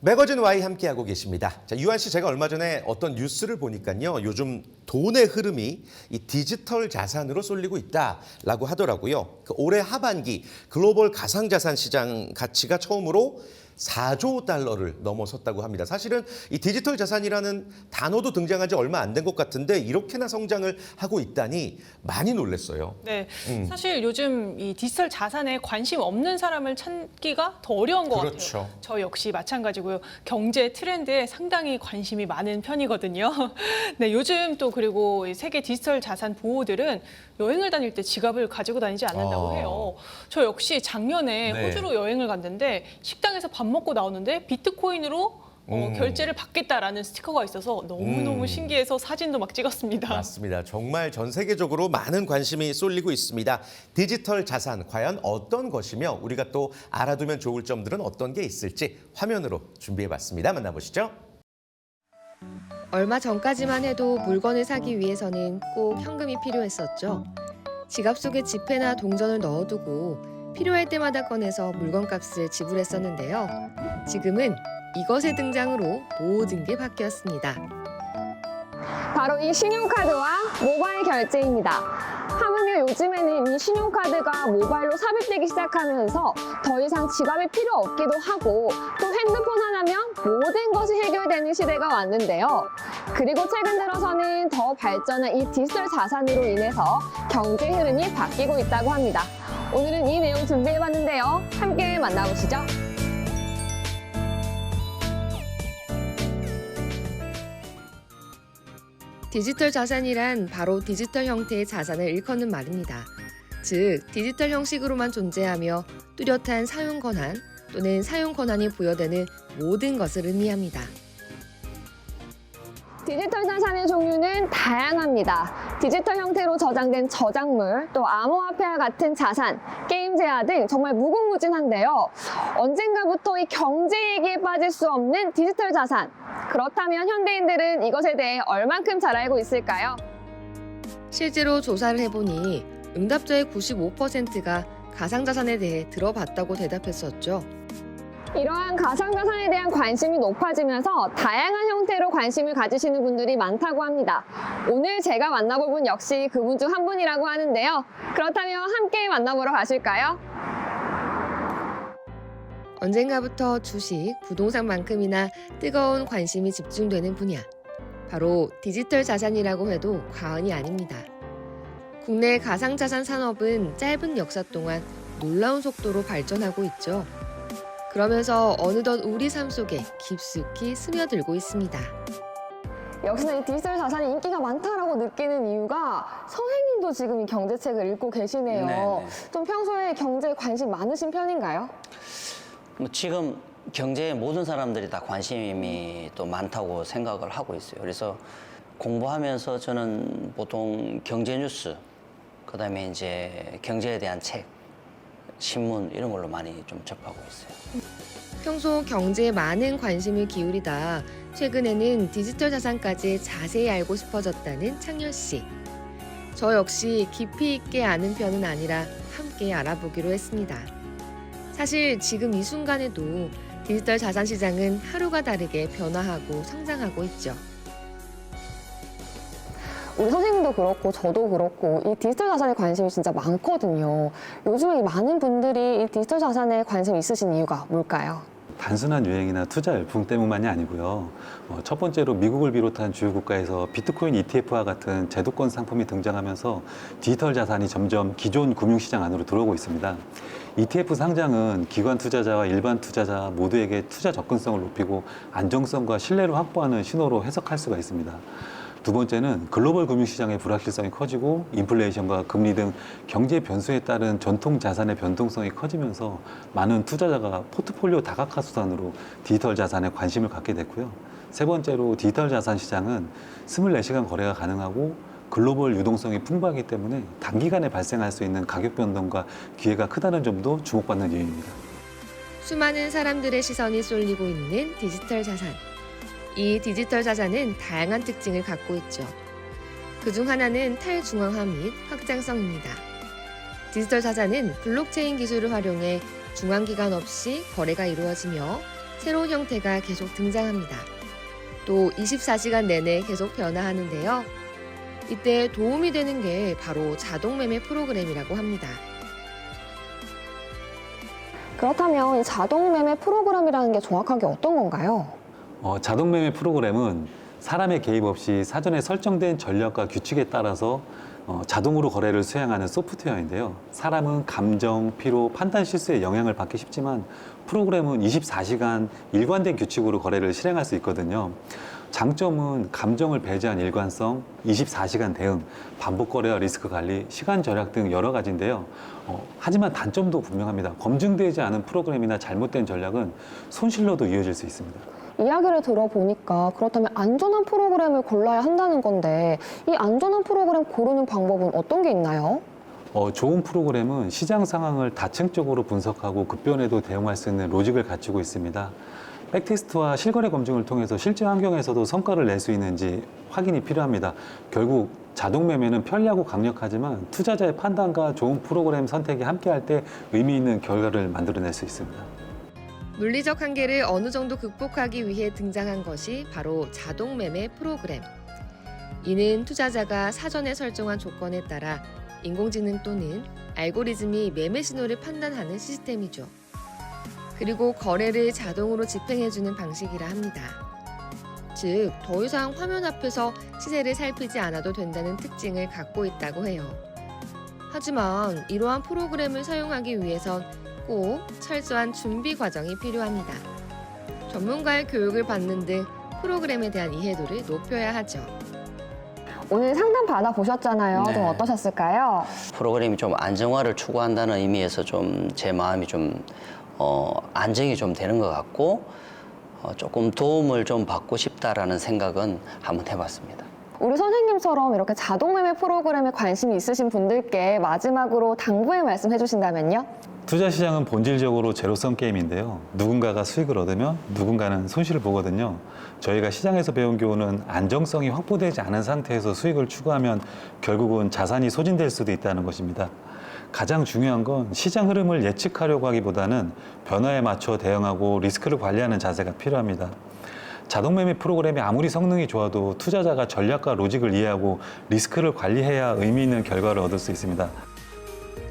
매거진 Y 함께하고 계십니다. 자, 유한 씨, 제가 얼마 전에 어떤 뉴스를 보니까요. 요즘 돈의 흐름이 이 디지털 자산으로 쏠리고 있다라고 하더라고요. 올해 하반기 글로벌 가상자산 시장 가치가 처음으로 4조 달러를 넘어섰다고 합니다. 사실은 이 디지털 자산이라는 단어도 등장한 지 얼마 안 된 것 같은데 이렇게나 성장을 하고 있다니 많이 놀랐어요. 네, 사실 요즘 이 디지털 자산에 관심 없는 사람을 찾기가 더 어려운 것 그렇죠. 같아요. 저 역시 마찬가지고요. 경제 트렌드에 상당히 관심이 많은 편이거든요. 네, 요즘 또 그리고 이 세계 디지털 자산 보호들은 여행을 다닐 때 지갑을 가지고 다니지 않는다고 해요. 저 역시 작년에 네. 호주로 여행을 갔는데 식당에서 밥 먹고 나오는데 비트코인으로 결제를 받겠다라는 스티커가 있어서 너무너무 신기해서 사진도 막 찍었습니다. 맞습니다. 정말 전 세계적으로 많은 관심이 쏠리고 있습니다. 디지털 자산, 과연 어떤 것이며 우리가 또 알아두면 좋을 점들은 어떤 게 있을지 화면으로 준비해봤습니다. 만나보시죠. 얼마 전까지만 해도 물건을 사기 위해서는 꼭 현금이 필요했었죠. 지갑 속에 지폐나 동전을 넣어두고 필요할 때마다 꺼내서 물건값을 지불했었는데요. 지금은 이것의 등장으로 모든 게 바뀌었습니다. 바로 이 신용카드와 모바일 결제입니다. 하물며 요즘에는 이 신용카드가 모바일로 삽입되기 시작하면서 더 이상 지갑이 필요 없기도 하고 또 핸드폰 하나면 모든 것이 해결되는 시대가 왔는데요. 그리고 최근 들어서는 더 발전한 이 디지털 자산으로 인해서 경제 흐름이 바뀌고 있다고 합니다. 오늘은 이 내용 준비해봤는데요. 함께 만나보시죠. 디지털 자산이란 바로 디지털 형태의 자산을 일컫는 말입니다. 즉, 디지털 형식으로만 존재하며 뚜렷한 사용 권한 또는 사용 권한이 부여되는 모든 것을 의미합니다. 디지털 자산의 종류는 다양합니다. 디지털 형태로 저장된 저작물, 또 암호화폐와 같은 자산, 게임 재화 등 정말 무궁무진한데요. 언젠가부터 이 경제 얘기에 빠질 수 없는 디지털 자산. 그렇다면 현대인들은 이것에 대해 얼만큼 잘 알고 있을까요? 실제로 조사를 해보니 응답자의 95%가 가상자산에 대해 들어봤다고 대답했었죠. 이러한 가상자산에 대한 관심이 높아지면서 다양한 형태로 관심을 가지시는 분들이 많다고 합니다. 오늘 제가 만나볼 분 역시 그분 중 한 분이라고 하는데요. 그렇다면 함께 만나보러 가실까요? 언젠가부터 주식, 부동산만큼이나 뜨거운 관심이 집중되는 분야. 바로 디지털 자산이라고 해도 과언이 아닙니다. 국내 가상자산 산업은 짧은 역사 동안 놀라운 속도로 발전하고 있죠. 그러면서 어느덧 우리 삶 속에 깊숙이 스며들고 있습니다. 역시나 이 디지털 자산이 인기가 많다라고 느끼는 이유가 선생님도 지금 이 경제책을 읽고 계시네요. 네네. 좀 평소에 경제에 관심 많으신 편인가요? 뭐 지금 경제에 모든 사람들이 다 관심이 또 많다고 생각을 하고 있어요. 그래서 공부하면서 저는 보통 경제 뉴스, 그다음에 이제 경제에 대한 책, 신문 이런 걸로 많이 좀 접하고 있어요. 평소 경제에 많은 관심을 기울이다 최근에는 디지털 자산까지 자세히 알고 싶어졌다는 창열 씨. 저 역시 깊이 있게 아는 편은 아니라 함께 알아보기로 했습니다. 사실 지금 이 순간에도 디지털 자산 시장은 하루가 다르게 변화하고 성장하고 있죠. 우리 선생님도 그렇고 저도 그렇고 이 디지털 자산에 관심이 진짜 많거든요. 요즘에 이 많은 분들이 이 디지털 자산에 관심 있으신 이유가 뭘까요? 단순한 유행이나 투자 열풍 때문만이 아니고요. 첫 번째로 미국을 비롯한 주요 국가에서 비트코인 ETF와 같은 제도권 상품이 등장하면서 디지털 자산이 점점 기존 금융시장 안으로 들어오고 있습니다. ETF 상장은 기관 투자자와 일반 투자자 모두에게 투자 접근성을 높이고 안정성과 신뢰를 확보하는 신호로 해석할 수가 있습니다. 두 번째는 글로벌 금융시장의 불확실성이 커지고 인플레이션과 금리 등 경제 변수에 따른 전통 자산의 변동성이 커지면서 많은 투자자가 포트폴리오 다각화 수단으로 디지털 자산에 관심을 갖게 됐고요. 세 번째로 디지털 자산 시장은 24시간 거래가 가능하고 글로벌 유동성이 풍부하기 때문에 단기간에 발생할 수 있는 가격 변동과 기회가 크다는 점도 주목받는 이유입니다. 수많은 사람들의 시선이 쏠리고 있는 디지털 자산. 이 디지털 자산은 다양한 특징을 갖고 있죠. 그중 하나는 탈중앙화 및 확장성입니다. 디지털 자산은 블록체인 기술을 활용해 중앙기관 없이 거래가 이루어지며 새로운 형태가 계속 등장합니다. 또 24시간 내내 계속 변화하는데요. 이때 도움이 되는 게 바로 자동 매매 프로그램이라고 합니다. 그렇다면 이 자동 매매 프로그램이라는 게 정확하게 어떤 건가요? 자동 매매 프로그램은 사람의 개입 없이 사전에 설정된 전략과 규칙에 따라서 자동으로 거래를 수행하는 소프트웨어인데요. 사람은 감정, 피로, 판단 실수에 영향을 받기 쉽지만 프로그램은 24시간 일관된 규칙으로 거래를 실행할 수 있거든요. 장점은 감정을 배제한 일관성, 24시간 대응, 반복 거래와 리스크 관리, 시간 절약 등 여러 가지인데요. 하지만 단점도 분명합니다. 검증되지 않은 프로그램이나 잘못된 전략은 손실로도 이어질 수 있습니다. 이야기를 들어보니까 그렇다면 안전한 프로그램을 골라야 한다는 건데 이 안전한 프로그램 고르는 방법은 어떤 게 있나요? 좋은 프로그램은 시장 상황을 다층적으로 분석하고 급변에도 대응할 수 있는 로직을 갖추고 있습니다. 백테스트와 실거래 검증을 통해서 실제 환경에서도 성과를 낼 수 있는지 확인이 필요합니다. 결국 자동 매매는 편리하고 강력하지만 투자자의 판단과 좋은 프로그램 선택이 함께할 때 의미 있는 결과를 만들어낼 수 있습니다. 물리적 한계를 어느 정도 극복하기 위해 등장한 것이 바로 자동 매매 프로그램. 이는 투자자가 사전에 설정한 조건에 따라 인공지능 또는 알고리즘이 매매 신호를 판단하는 시스템이죠. 그리고 거래를 자동으로 집행해주는 방식이라 합니다. 즉, 더 이상 화면 앞에서 시세를 살피지 않아도 된다는 특징을 갖고 있다고 해요. 하지만 이러한 프로그램을 사용하기 위해선 꼭 철저한 준비 과정이 필요합니다. 전문가의 교육을 받는 등 프로그램에 대한 이해도를 높여야 하죠. 오늘 상담 받아보셨잖아요. 네. 좀 어떠셨을까요? 프로그램이 좀 안정화를 추구한다는 의미에서 좀 제 마음이 좀 안정이 좀 되는 것 같고 조금 도움을 좀 받고 싶다라는 생각은 한번 해봤습니다. 우리 선생님처럼 이렇게 자동 매매 프로그램에 관심이 있으신 분들께 마지막으로 당부의 말씀 해주신다면요? 투자 시장은 본질적으로 제로섬 게임인데요. 누군가가 수익을 얻으면 누군가는 손실을 보거든요. 저희가 시장에서 배운 교훈은 안정성이 확보되지 않은 상태에서 수익을 추구하면 결국은 자산이 소진될 수도 있다는 것입니다. 가장 중요한 건 시장 흐름을 예측하려고 하기보다는 변화에 맞춰 대응하고 리스크를 관리하는 자세가 필요합니다. 자동 매매 프로그램이 아무리 성능이 좋아도 투자자가 전략과 로직을 이해하고 리스크를 관리해야 의미 있는 결과를 얻을 수 있습니다.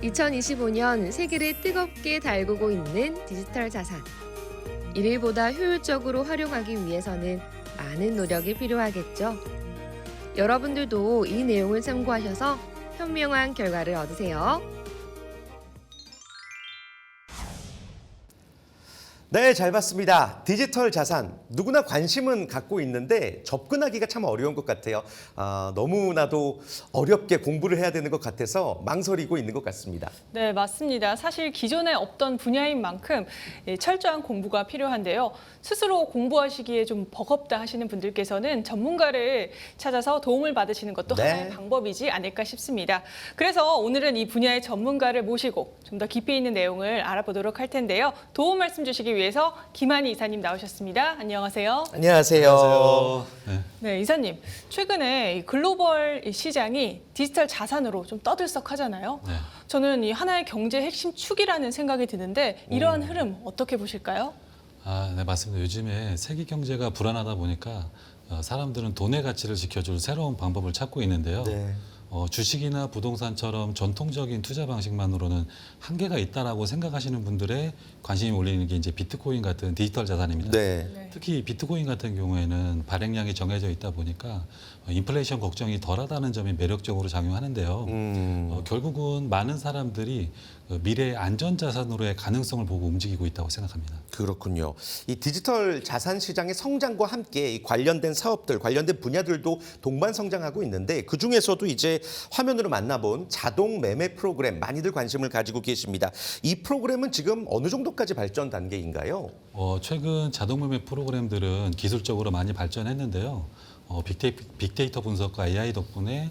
2025년 세계를 뜨겁게 달구고 있는 디지털 자산. 이를 보다 효율적으로 활용하기 위해서는 많은 노력이 필요하겠죠. 여러분들도 이 내용을 참고하셔서 현명한 결과를 얻으세요. 네, 잘 봤습니다. 디지털 자산 누구나 관심은 갖고 있는데 접근하기가 참 어려운 것 같아요. 너무나도 어렵게 공부를 해야 되는 것 같아서 망설이고 있는 것 같습니다. 네, 맞습니다. 사실 기존에 없던 분야인 만큼 철저한 공부가 필요한데요. 스스로 공부하시기에 좀 버겁다 하시는 분들께서는 전문가를 찾아서 도움을 받으시는 것도 네. 하나의 방법이지 않을까 싶습니다. 그래서 오늘은 이 분야의 전문가를 모시고 좀 더 깊이 있는 내용을 알아보도록 할 텐데요. 도움 말씀 주시기 위해서 김한희 이사님 나오셨습니다. 안녕하세요. 안녕하세요. 네, 이사님. 최근에 이 글로벌 시장이 디지털 자산으로 좀 떠들썩하잖아요. 네. 저는 이 하나의 경제 핵심 축이라는 생각이 드는데 이러한 흐름 어떻게 보실까요? 네, 맞습니다. 요즘에 세계 경제가 불안하다 보니까 사람들은 돈의 가치를 지켜줄 새로운 방법을 찾고 있는데요. 네. 주식이나 부동산처럼 전통적인 투자 방식만으로는 한계가 있다라고 생각하시는 분들의 관심이 몰리는 게 이제 비트코인 같은 디지털 자산입니다. 네. 특히 비트코인 같은 경우에는 발행량이 정해져 있다 보니까 인플레이션 걱정이 덜하다는 점이 매력적으로 작용하는데요. 결국은 많은 사람들이 미래의 안전자산으로의 가능성을 보고 움직이고 있다고 생각합니다. 그렇군요. 이 디지털 자산 시장의 성장과 함께 이 관련된 사업들, 관련된 분야들도 동반 성장하고 있는데 그 중에서도 이제 화면으로 만나본 자동 매매 프로그램 많이들 관심을 가지고 계십니다. 이 프로그램은 지금 어느 정도까지 발전 단계인가요? 최근 자동 매매 프로그램들은 기술적으로 많이 발전했는데요. 빅데이터 분석과 AI 덕분에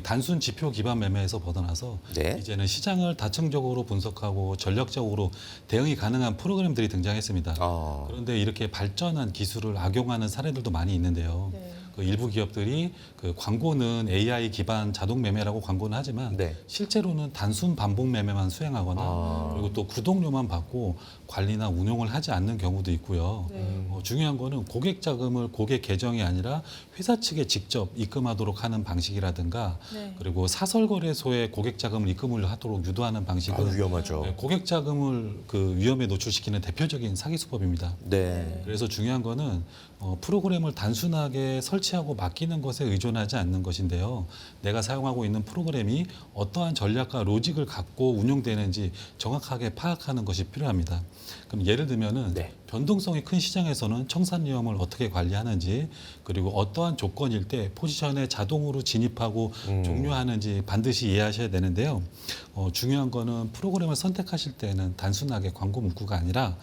단순 지표 기반 매매에서 벗어나서 네. 이제는 시장을 다층적으로 분석하고 전략적으로 대응이 가능한 프로그램들이 등장했습니다. 그런데 이렇게 발전한 기술을 악용하는 사례들도 많이 있는데요. 네. 그 일부 기업들이 그 광고는 AI 기반 자동 매매라고 광고는 하지만 네. 실제로는 단순 반복 매매만 수행하거나 그리고 또 구독료만 받고 관리나 운용을 하지 않는 경우도 있고요. 중요한 거는 고객 자금을 고객 계정이 아니라 회사 측에 직접 입금하도록 하는 방식이라든가 네. 그리고 사설거래소에 고객 자금을 입금을 하도록 유도하는 방식은 위험하죠. 네, 고객 자금을 그 위험에 노출시키는 대표적인 사기 수법입니다. 네. 그래서 중요한 거는 프로그램을 단순하게 설치하고 맡기는 것에 의존하지 않는 것인데요. 내가 사용하고 있는 프로그램이 어떠한 전략과 로직을 갖고 운용되는지 정확하게 파악하는 것이 필요합니다. 그럼 예를 들면은 네. 변동성이 큰 시장에서는 청산 위험을 어떻게 관리하는지 그리고 어떠한 조건일 때 포지션에 자동으로 진입하고 종료하는지 반드시 이해하셔야 되는데요. 중요한 거는 프로그램을 선택하실 때는 단순하게 광고 문구가 아니라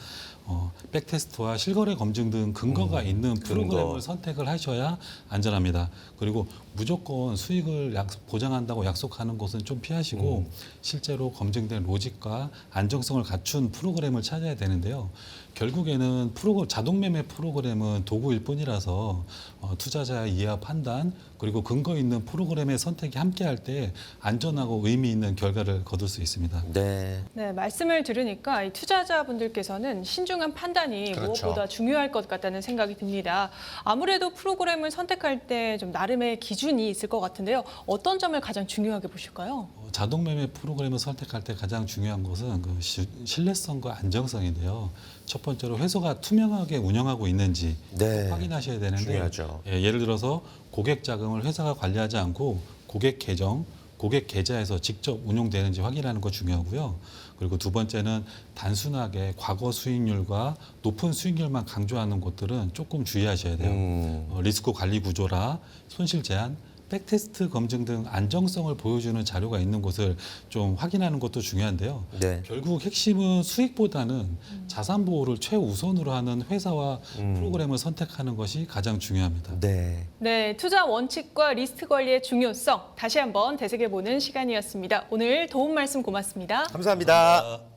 백테스트와 실거래 검증 등 근거가 있는 프로그램을 선택을 하셔야 안전합니다. 그리고 무조건 수익을 보장한다고 약속하는 것은 좀 피하시고 실제로 검증된 로직과 안정성을 갖춘 프로그램을 찾아야 되는데요. 결국에는 자동 매매 프로그램은 도구일 뿐이라서 투자자의 이해와 판단 그리고 근거 있는 프로그램의 선택이 함께할 때 안전하고 의미 있는 결과를 거둘 수 있습니다. 네. 네, 말씀을 들으니까 이 투자자분들께서는 신중한 판단이 그렇죠. 무엇보다 중요할 것 같다는 생각이 듭니다. 아무래도 프로그램을 선택할 때 좀 나름의 기준이 있을 것 같은데요. 어떤 점을 가장 중요하게 보실까요? 자동 매매 프로그램을 선택할 때 가장 중요한 것은 그 신뢰성과 안정성인데요. 첫 번째로 회사가 투명하게 운영하고 있는지 네. 확인하셔야 되는데 중요하죠. 예를 들어서 고객 자금을 회사가 관리하지 않고 고객 계정, 고객 계좌에서 직접 운용되는지 확인하는 거 중요하고요. 그리고 두 번째는 단순하게 과거 수익률과 높은 수익률만 강조하는 곳들은 조금 주의하셔야 돼요. 리스크 관리 구조라 손실 제한, 백테스트 검증 등 안정성을 보여주는 자료가 있는 곳을 좀 확인하는 것도 중요한데요. 네. 결국 핵심은 수익보다는 자산 보호를 최우선으로 하는 회사와 프로그램을 선택하는 것이 가장 중요합니다. 네. 네, 투자 원칙과 리스크 관리의 중요성 다시 한번 되새겨보는 시간이었습니다. 오늘 도움 말씀 고맙습니다. 감사합니다.